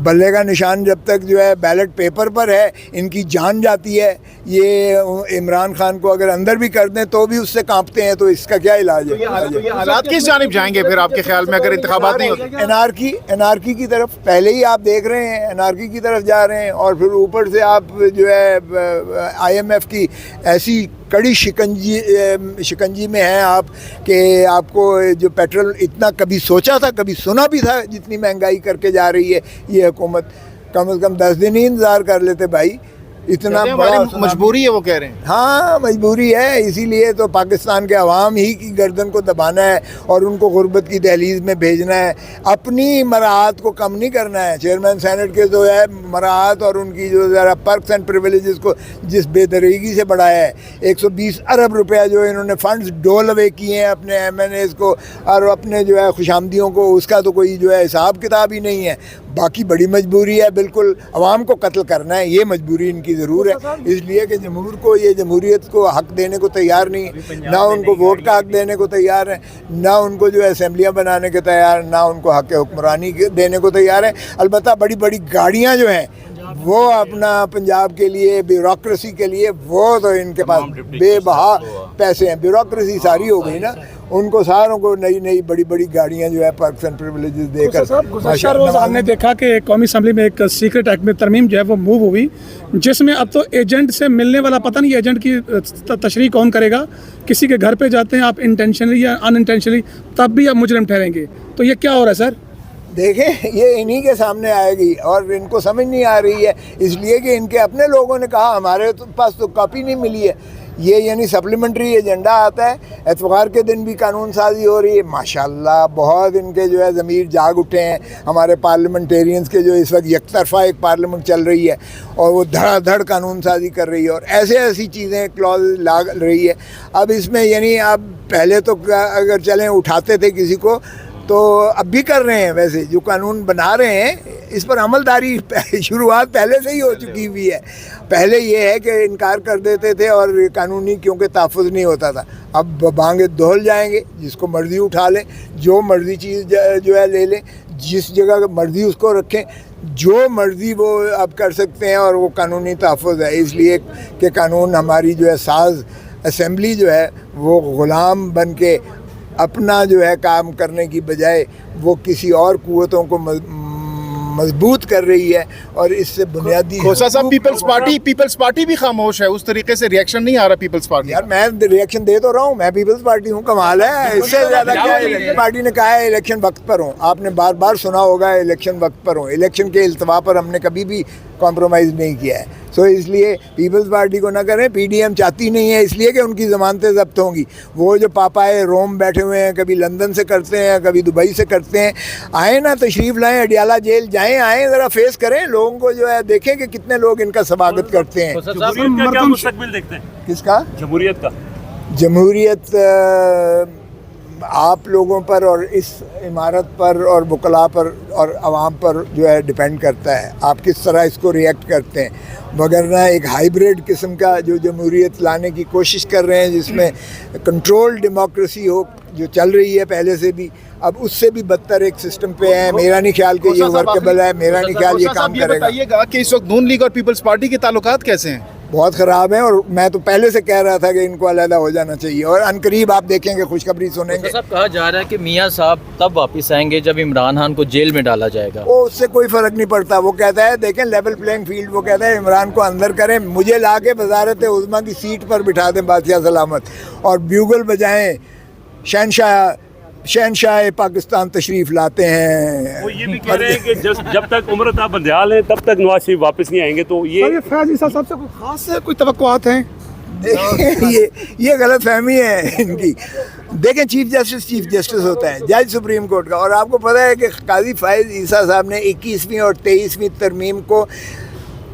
بلے کا نشان جب تک جو ہے بیلٹ پیپر پر ہے ان کی جان جاتی ہے. یہ عمران خان کو اگر اندر بھی کر دیں تو بھی اس سے کانپتے ہیں, تو اس کا کیا علاج ہے؟ یہ حالات کس جانب جائیں گے پھر آپ کے خیال میں اگر انتخابات نہیں ہوتے؟ انارکی کی طرف پہلے ہی آپ دیکھ رہے ہیں, انارکی کی طرف جا رہے ہیں, اور پھر اوپر سے آپ جو ہے IMF کی ایسی کڑی شکنجی میں ہیں آپ کہ آپ کو جو پیٹرول اتنا کبھی سوچا تھا, کبھی سنا بھی تھا جتنی مہنگائی کر کے جا رہی ہے یہ حکومت, کم از کم 10 دن ہی انتظار کر لیتے بھائی. اتنا بڑا مجبوری ہے وہ کہہ رہے ہیں. ہاں مجبوری ہے, اسی لیے تو پاکستان کے عوام ہی کی گردن کو دبانا ہے اور ان کو غربت کی دہلیز میں بھیجنا ہے, اپنی مراعات کو کم نہیں کرنا ہے. چیئرمین سینٹ کے جو ہے مراعات اور ان کی جو ذرا پرکس اینڈ پریویلیجز کو جس بے دریغی سے بڑھایا ہے, 120 ارب روپیہ جو انہوں نے فنڈز ڈول اوے کیے ہیں اپنے MNAs کو اور اپنے جو ہے خوشامدیوں کو, اس کا تو کوئی جو ہے حساب کتاب ہی نہیں ہے. باقی بڑی مجبوری ہے, بالکل عوام کو قتل کرنا ہے, یہ مجبوری ان کی ضرور ہے, اس لیے کہ جمہور کو یہ جمہوریت کو حق دینے کو تیار نہیں ہے, نہ ان کو ووٹ کا حق دینے کو تیار ہے, نہ ان کو جو ہے اسمبلیاں بنانے کے تیار, نہ ان کو حق حکمرانی دینے کو تیار ہے. البتہ بڑی بڑی گاڑیاں جو ہیں وہ اپنا پنجاب کے لیے, بیوروکریسی کے لیے, وہ تو ان کے پاس بے بہا پیسے ہیں. بیوروکریسی ساری ہو گئی نا, ان کو ساروں کو نئی نئی بڑی بڑی گاڑیاں جو ہے پرکس اینڈ پریویلیجز دے کر. گزشتہ روز ہم نے دیکھا کہ قومی اسمبلی میں ایک سیکرٹ ایکٹ میں ترمیم جو ہے وہ موو ہوئی, جس میں اب تو ایجنٹ سے ملنے والا پتہ نہیں ایجنٹ کی تشریح کون کرے گا. کسی کے گھر پہ جاتے ہیں آپ انٹینشنلی یا ان انٹینشنلی, تب بھی آپ مجرم ٹھہریں گے. تو یہ کیا ہو رہا ہے سر؟ دیکھیں یہ انہی کے سامنے آئے گی اور ان کو سمجھ نہیں آ رہی ہے, اس لیے کہ ان کے اپنے لوگوں نے کہا ہمارے پاس تو کاپی نہیں ملی ہے. یہ یعنی سپلیمنٹری ایجنڈا آتا ہے, اتوار کے دن بھی قانون سازی ہو رہی ہے. ماشاءاللہ بہت ان کے جو ہے ضمیر جاگ اٹھے ہیں ہمارے پارلیمنٹیرینز کے, جو اس وقت یک طرفہ ایک پارلیمنٹ چل رہی ہے اور وہ دھڑا دھڑ قانون سازی کر رہی ہے اور ایسی چیزیں کلوز لاگ رہی ہے. اب اس میں یعنی اب پہلے تو اگر چلیں اٹھاتے تھے کسی کو, تو اب بھی کر رہے ہیں. ویسے جو قانون بنا رہے ہیں اس پر عملداری شروعات پہلے سے ہی ہو چکی ہوئی ہے. پہلے یہ ہے کہ انکار کر دیتے تھے اور قانونی کیونکہ تحفظ نہیں ہوتا تھا. اب بانگے دھول جائیں گے, جس کو مرضی اٹھا لیں, جو مرضی چیز جو ہے لے لیں, جس جگہ مرضی اس کو رکھیں, جو مرضی وہ اب کر سکتے ہیں, اور وہ قانونی تحفظ ہے. اس لیے کہ قانون ہماری جو ہے ساز اسمبلی جو ہے وہ غلام بن کے اپنا جو ہے کام کرنے کی بجائے وہ کسی اور قوتوں کو مضبوط کر رہی ہے, اور اس سے بنیادی کھوسا صاحب پیپلز پارٹی بھی خاموش ہے, اس طریقے سے ریئیکشن نہیں آ رہا پیپلز پارٹی. یار میں ریئیکشن دے تو رہا ہوں, میں پیپلز پارٹی ہوں, کمال ہے. اس سے زیادہ کیا ہے؟ پارٹی نے کہا ہے الیکشن وقت پر ہوں, آپ نے بار بار سنا ہوگا الیکشن وقت پر ہوں. الیکشن کے التوا پر ہم نے کبھی بھی کمپرومائز نہیں کیا ہے. سو اس لیے پیپلز پارٹی کو نہ کریں. PDM چاہتی نہیں ہے اس لیے کہ ان کی ضمانتیں ضبط ہوں گی. وہ جو پاپائے روم بیٹھے ہوئے ہیں, کبھی لندن سے کرتے ہیں, کبھی دبئی سے کرتے ہیں, آئیں نا تشریف لائیں, اڈیالہ جیل جائیں, آئیں ذرا فیس کریں لوگوں کو, جو ہے دیکھیں کہ کتنے لوگ ان کا سواگت کرتے ہیں. کیا مستقبل دیکھتے ہیں کس کا؟ جمہوریت کا. جمہوریت آپ لوگوں پر اور اس عمارت پر اور وکلاء پر اور عوام پر جو ہے ڈپینڈ کرتا ہے, آپ کس طرح اس کو ریئیکٹ کرتے ہیں. وگرنہ ایک ہائیبریڈ قسم کا جو جمہوریت لانے کی کوشش کر رہے ہیں, جس میں کنٹرول ڈیموکریسی ہو, جو چل رہی ہے پہلے سے بھی, اب اس سے بھی بدتر ایک سسٹم پہ ہے. میرا نہیں خیال کہ یہ ورکیبل ہے, میرا نہیں خیال یہ کام کرے گا. بتائیے گا کہ اس وقت نون لیگ اور پیپلز پارٹی کے تعلقات کیسے ہیں؟ بہت خراب ہیں, اور میں تو پہلے سے کہہ رہا تھا کہ ان کو علیحدہ ہو جانا چاہیے, اور عنقریب آپ دیکھیں گے خوشخبری سنیں گے. صاحب کہا جا رہا ہے کہ میاں صاحب تب واپس آئیں گے جب عمران خان کو جیل میں ڈالا جائے گا. وہ اس سے کوئی فرق نہیں پڑتا. وہ کہتا ہے دیکھیں لیول پلینگ فیلڈ, وہ کہتا ہے عمران کو اندر کریں, مجھے لا کے وزارت عظمیٰ کی سیٹ پر بٹھا دیں بادشاہ سلامت, اور بیوگل بجائیں شہنشاہ پاکستان تشریف لاتے ہیں. وہ یہ بھی کہہ رہے ہیں کہ جب تک عمر تا بندیال ہے تب تک نواز شریف واپس نہیں آئیں گے. تو یہ فیاض عیسیٰ صاحب سے کوئی خاص کوئی توقعات ہیں؟ یہ غلط فہمی ہے ان کی. دیکھیں چیف جسٹس ہوتا ہے, جج سپریم کورٹ کا, اور آپ کو پتہ ہے کہ قاضی فائز عیسیٰ صاحب نے 21ویں اور 23ویں ترمیم کو